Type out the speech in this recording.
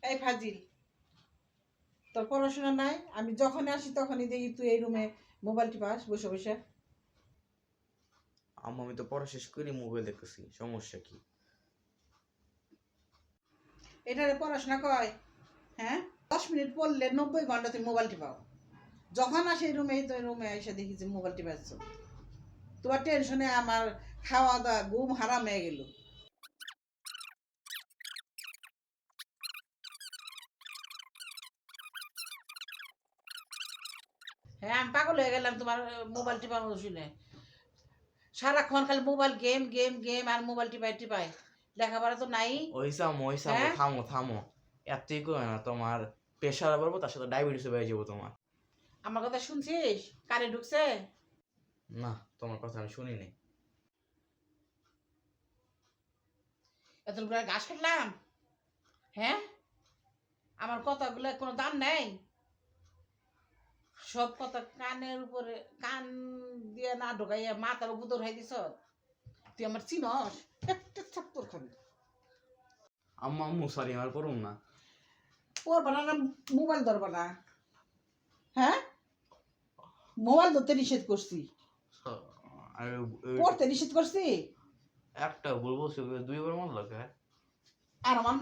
এই ফাজিল, তোর পড়াশোনা নাই? আমি যখন আসি তখনই দেখি তুই এই রুমে মোবাইল টিপাস বসে বসে। আম্মু আমি তো পড়া শেষ করে মোবাইল দেখতেছি, সমস্যা কি? এটারে পড়াশোনা কয়? হ্যাঁ, 10 মিনিট পড়লে 90 ঘন্টা তুই মোবাইল টিপাও। যখন আসে এই রুমে তো রুমে এসে দেখি যে মোবাইল টিপাচ্ছ। তোমার টেনশনে আমার খাওয়া দাওয়া ঘুম হারাম হয়ে গেল। হ্যাঁ, আমি পাগল হয়ে গেলাম তোমার মোবাইল টিপার মতো শুনে। সারাক্ষণ খালি মোবাইল, গেম গেম গেম আর মোবাইল টিপাই টিপাই, লেখাপড়া তো নাই। ওইসা আম্মু হ্যাঁ, থামো থামো, এতই করে না, তোমার প্রেশার বাড়বো, তার সাথে ডায়াবেটিস বেড়ে যাবো তোমার। আমার কথা শুনছিস? কানে ঢুকছে? না, তোমার কথা আমি শুনি নাই। এতগুলো ঘাস কাটলাম, হ্যাঁ, আমার কথাগুলো কোনো দাম নেই? সব কথা কানের উপরে কান দিয়ে না ঢোকাইয়া মাথার উপর ধরাই দিছ। তুই আমার চিনস? একটা থাপ্পড় খাবি। আম্মু সরি, আমার পড়ুন না। পড়বা না, মোবাইল ধরবা না? হ্যাঁ, মোবাইল ধরতে নিষেধ করছি, আর পড়তে নিষেধ করছি। একটা ভুল বলছি, দুইবার মন লাগে। আর আমার